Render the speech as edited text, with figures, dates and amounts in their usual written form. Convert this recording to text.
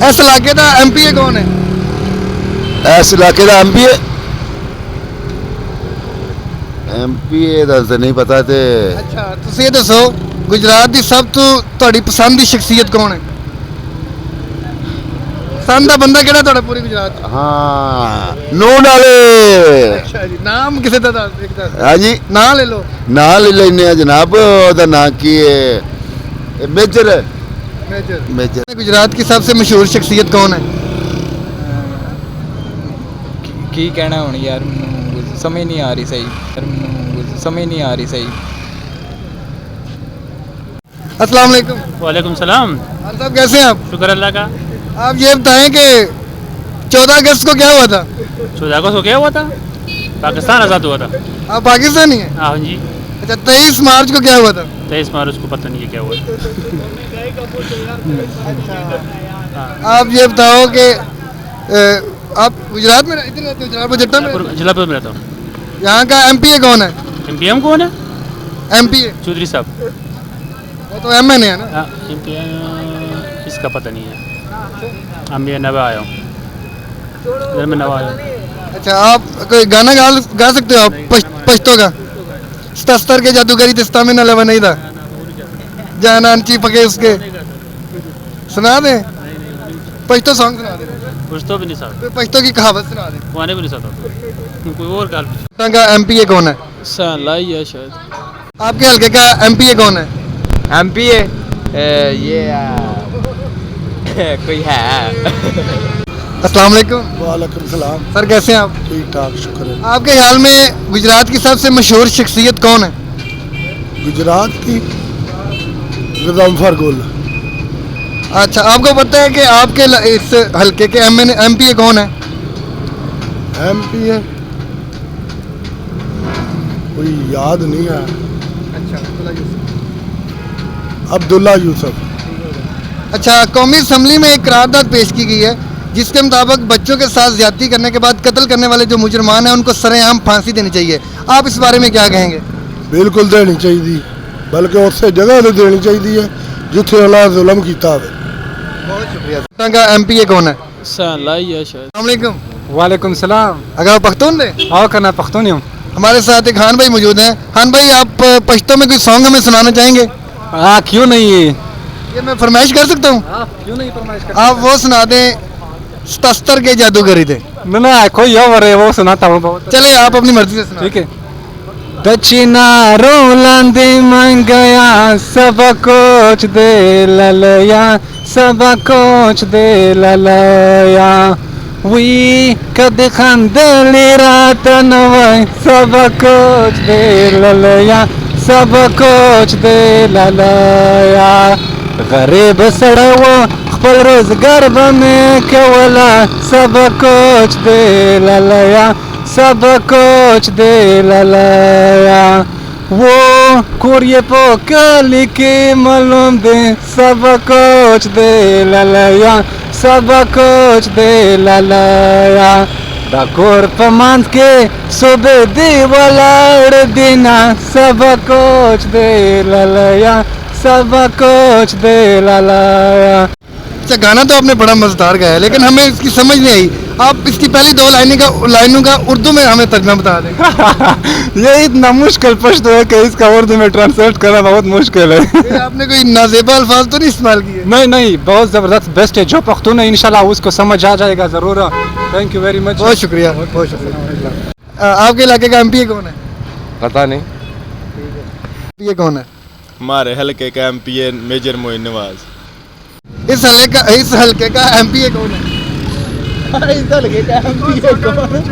इस इलाके का एमपीए कौन है? इस इलाके का एमपीए ਦਾ ਤਾਂ नहीं पता ते अच्छा ਤੁਸੀਂ ਇਹ ਦੱਸੋ ਗੁਜਰਾਤ ਦੀ ਸਭ ਤੋਂ ਤੁਹਾਡੀ ਪਸੰਦ ਦੀ ਸ਼ਖਸੀਅਤ ਕੌਣ ਹੈ? ਪਸੰਦ ਦਾ ਬੰਦਾ ਕਿਹੜਾ ਤੁਹਾਡਾ ਪੂਰੇ ਗੁਜਰਾਤ 'ਚ? हाँ नून वाले ਅੱਛਾ ਜੀ ਨਾਮ ਕਿਸੇ ਦਾ ਦੱਸ ਇੱਕ ਦੱਸ हाँ जी ਨਾਂ ਲੈ ਲਓ। ਨਾਂ ਲੈ ਲੈਨੇ ਆ जनाब ਉਹਦਾ ਨਾਂ ਕੀ है मेजर मेजर मेजर गुजरात की सबसे मशहूर शख्सियत कौन है? ਕੀ ਕਹਿਣਾ ਹੁਣ ਯਾਰ ਮੈਨੂੰ ਸਮਝ ਨਹੀਂ ਆ ਰਹੀ ਸਹੀ ਮੈਨੂੰ ਸਮਝ नहीं आ रही सही। अस्सलाम वालेकुम। वालेकुम सलाम। और साहब कैसे हैं आप? शुक्र अल्लाह का। आप ये बताएं कि 14 अगस्त को क्या हुआ था? 14 अगस्त को क्या हुआ था? पाकिस्तान आज़ाद हुआ था। आप पाकिस्तानी हैं? हाँ जी। अच्छा 23 मार्च को क्या हुआ था? 23 मार्च को पता नहीं है क्या हुआ। आप ये बताओ कि आप गुजरात में इधर रहते हो, जलालपुर जट्टा में? जलालपुर में रहता हूँ। यहाँ का एमपीए कौन है? एमपीएम कौन है? एमपीए चौधरी साहब। वो तो एमएनए है ना? हाँ एमपीएम इसका पता नहीं है। हम ये नवा आया हूँ, इधर में नवा आया हूँ। अच्छा आप कोई गाना गा सकते हो आप पश्तो का? सतर के जादूगरी तिस्ता में न लवा नहीं था जाना पके उसके सुना दे पश्तो सॉन्ग सुना दे। कुछ तो भी नहीं सकता, कोई पश्तो की कहावत सुना दे। गाने भी नहीं सकता कोई और गाल। का एमपीए कौन है? लाई है शायद। आपके हल्के का एमपीए कौन है? एमपीए ये कोई है। अस्सलाम वालेकुम। वालेकुम सलाम। सर कैसे हैं आप? ठीक ठाक शुक्र है। आपके ख्याल में गुजरात की सबसे मशहूर शख्सियत कौन है? गुजरात की गजम्फर गुल। अच्छा आपको पता है कि आपके इस हल्के के एमपीए कौन है? एमपी है कोई याद नहीं है। अब्दुल्ला यूसुफ। अच्छा कौमी असम्बली में एक करारदाद पेश की गई है जिसके मुताबिक बच्चों के साथ ज्यादती करने के बाद कत्ल करने वाले जो मुजरमान हैं उनको सरेआम फांसी देनी चाहिए। आप इस बारे में क्या कहेंगे? बिल्कुल देनी चाहिए, बल्कि उससे जगह तो देनी चाहिए है जिथे उन्हें जुल्म किया। बहुत शुक्रिया। का एमपीए कौन है? लाई है शायद। अस्सलाम वालेकुम। वालेकुम सलाम। अगर पख्तून दे आओ करना पख्तून हूँ। हमारे साथ एक खान भाई मौजूद हैं। खान भाई आप पश्तो में कोई सॉन्ग हमें सुनाना चाहेंगे? हाँ क्यों नहीं ये मैं फरमाइश कर सकता हूँ? क्यों नहीं फरमाइश कर। आप वो सुना दें सतर के जादूगरी थे। ना कोई और है वो सुनाता हूँ बहुत। चले आप अपनी मर्जी से सुना। ठीक है। दक्षिणा रोलांदे मन गया सब कुछ दे ललया सब कुछ दे ललया वी कद खंदली रात नवय सब कुछ दे ललया सब कुछ दे ललया गरीब सड़वो खपल रोजगार में केवला सब कुछ दे ललया सब कुछ दे ललया वो कुरिये पोकली के मालूम दे सब कुछ दे ललया सब कुछ दे ललया डाकोर पमांस के सुबह दीवार दिना सब कुछ दे ललया सब कुछ दे ललया। अच्छा गाना तो आपने बड़ा मजेदार गाया लेकिन हमें इसकी समझ नहीं आई। आप इसकी पहली दो लाइनों का उर्दू में हमें तर्जुमा बता दें। ये इतना मुश्किल पश्तो है कि इसका उर्दू में ट्रांसलेट करना बहुत मुश्किल है। ये आपने कोई नाजेबा अल्फाज तो नहीं इस्तेमाल किए? नहीं नहीं बहुत ज़बरदस्त बेस्ट है। जो पख्तून है इंशाल्लाह उसको समझ आ जाएगा ज़रूर। Thank you very much. बहुत शुक्रिया बहुत शुक्रिया। आपके इलाके का एमपीए कौन है? पता नहीं। एमपीए कौन है? हमारे हल्के का एमपीए मेजर मोइन नवाज। इस हल्के का एमपीए कौन है? इस हल्के का एमपीए कौन है?